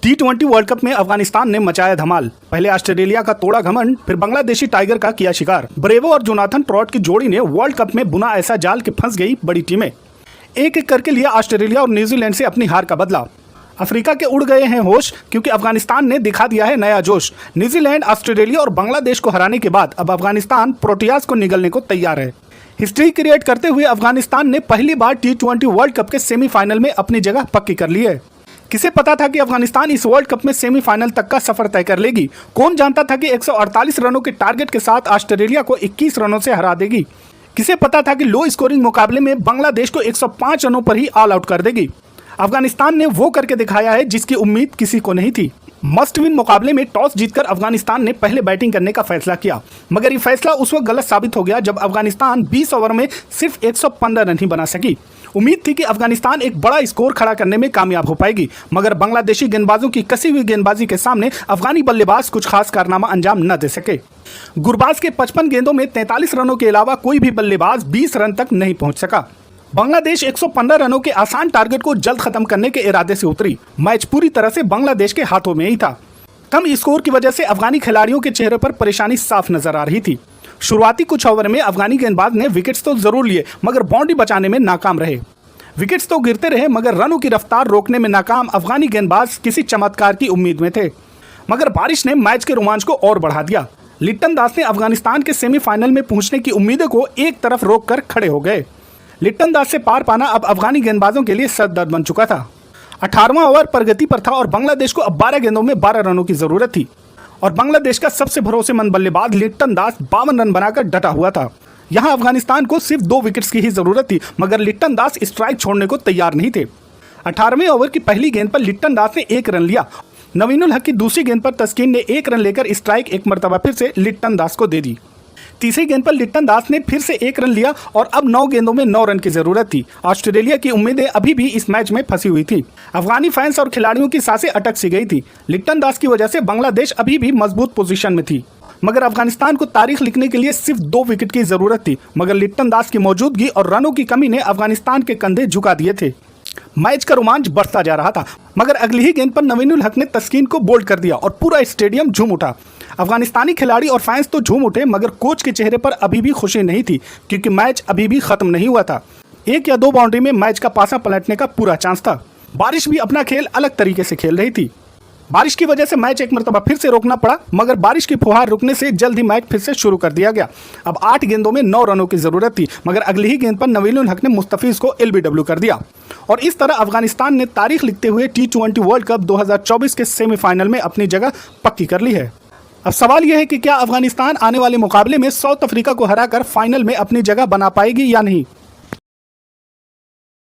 T20 world cup में अफगानिस्तान ने मचाया धमाल। पहले ऑस्ट्रेलिया का तोड़ा घमंड, फिर बांग्लादेशी टाइगर का किया शिकार। ब्रेवो और जोनाथन ट्रॉट की जोड़ी ने वर्ल्ड कप में बुना ऐसा जाल कि फंस गई बड़ी टीमें। एक एक करके लिया ऑस्ट्रेलिया और न्यूजीलैंड से अपनी हार का बदला। अफ्रीका के उड़ गए हैं होश, क्योंकि अफगानिस्तान ने दिखा दिया है नया जोश। न्यूजीलैंड, ऑस्ट्रेलिया और बांग्लादेश को हराने के बाद अब अफगानिस्तान प्रोटियाज को निगलने को तैयार है। हिस्ट्री क्रिएट करते हुए अफगानिस्तान ने पहली बार T20 वर्ल्ड कप के सेमीफाइनल में अपनी जगह पक्की कर ली है। किसे पता था कि अफगानिस्तान इस वर्ल्ड कप में सेमीफाइनल तक का सफर तय कर लेगी। कौन जानता था कि 148 रनों के टारगेट के साथ ऑस्ट्रेलिया को 21 रनों से हरा देगी। किसे पता था कि लो स्कोरिंग मुकाबले में बांग्लादेश को 105 रनों पर ही ऑल आउट कर देगी। अफगानिस्तान ने वो करके दिखाया है जिसकी उम्मीद किसी को नहीं थी। मस्ट विन मुकाबले में टॉस जीतकर अफगानिस्तान ने पहले बैटिंग करने का फैसला किया, मगर ये फैसला उस वक्त गलत साबित हो गया जब अफगानिस्तान 20 ओवर में सिर्फ 115 रन ही बना सकी। उम्मीद थी कि अफगानिस्तान एक बड़ा स्कोर खड़ा करने में कामयाब हो पाएगी, मगर बांग्लादेशी गेंदबाजों की कसी हुई गेंदबाजी के सामने अफगानी बल्लेबाज कुछ खास कारनामा अंजाम न दे सके। गुरबाज के 55 गेंदों में 43 रनों के अलावा कोई भी बल्लेबाज 20 रन तक नहीं पहुंच सका। बांग्लादेश 115 रनों के आसान टारगेट को जल्द खत्म करने के इरादे से उतरी। मैच पूरी तरह से बांग्लादेश के हाथों में ही था। कम स्कोर की वजह से अफगानी खिलाड़ियों के चेहरे पर परेशानी साफ नजर आ रही थी। शुरुआती कुछ ओवर में अफगानी गेंदबाज ने विकेट्स तो जरूर लिए, मगर बाउंड्री बचाने में नाकाम रहे। विकेट्स तो गिरते रहे, मगर रनों की रफ्तार रोकने में नाकाम अफगानी गेंदबाज किसी चमत्कार की उम्मीद में थे। मगर बारिश ने मैच के रोमांच को और बढ़ा दिया। लिट्टन दास ने अफगानिस्तान के सेमीफाइनल में पहुंचने की उम्मीदों को एक तरफ रोक कर खड़े हो गए। लिट्टन दास से पार पाना अब अफगानी गेंदबाजों के लिए सरदर्द बन चुका था। 18वां ओवर प्रगति पर था और बांग्लादेश को अब 12 गेंदों में 12 रनों की जरूरत थी। और बांग्लादेश का सबसे भरोसेमंद बल्लेबाज लिट्टन दास 52 रन बनाकर डटा हुआ था। यहां अफगानिस्तान को सिर्फ 2 विकेट्स की ही जरूरत थी, मगर लिट्टन दास स्ट्राइक छोड़ने को तैयार नहीं थे। 18वें ओवर की पहली गेंद पर लिट्टन दास ने 1 रन लिया। नवीनुल हक की दूसरी गेंद पर तस्कीन ने 1 रन लेकर स्ट्राइक एक मरतबा फिर से लिट्टन दास को दे दी। तीसरी गेंद पर लिट्टन दास ने फिर से 1 रन लिया और अब 9 गेंदों में 9 रन की जरूरत थी। ऑस्ट्रेलिया की उम्मीदें अभी भी इस मैच में फंसी हुई थी। अफगानी फैंस और खिलाड़ियों की सांसें अटक सी गई थी। लिट्टन दास की वजह से बांग्लादेश अभी भी मजबूत पोजीशन में थी, मगर अफगानिस्तान को तारीख लिखने के लिए सिर्फ 2 विकेट की जरूरत थी। मगर लिट्टन दास की मौजूदगी और रनों की कमी ने अफगानिस्तान के कंधे झुका दिए थे। मैच का रोमांच बढ़ता जा रहा था, मगर अगली ही गेंद पर नवीनुल हक ने तस्कीन को बोल्ड कर दिया और पूरा स्टेडियम झूम उठा। अफगानिस्तानी खिलाड़ी और फैंस तो झूम उठे, मगर कोच के चेहरे पर अभी भी खुशी नहीं थी, क्योंकि मैच अभी भी खत्म नहीं हुआ था। 1 या 2 बाउंड्री में मैच का पासा पलटने का पूरा चांस था। बारिश भी अपना खेल अलग तरीके से खेल रही थी। बारिश की वजह से मैच एक मरतबा फिर से रोकना पड़ा, मगर बारिश की फुहार रुकने से जल्द ही मैच फिर से शुरू कर दिया गया। अब 8 गेंदों में 9 रनों की जरूरत थी, मगर अगली ही गेंद पर नवीनुल हक ने मुस्तफिज को LBW कर दिया और इस तरह अफगानिस्तान ने तारीख लिखते हुए T20 वर्ल्ड कप 2024 के सेमीफाइनल में अपनी जगह पक्की कर ली है। अब सवाल यह है कि क्या अफगानिस्तान आने वाले मुकाबले में साउथ अफ्रीका को हराकर फाइनल में अपनी जगह बना पाएगी या नहीं।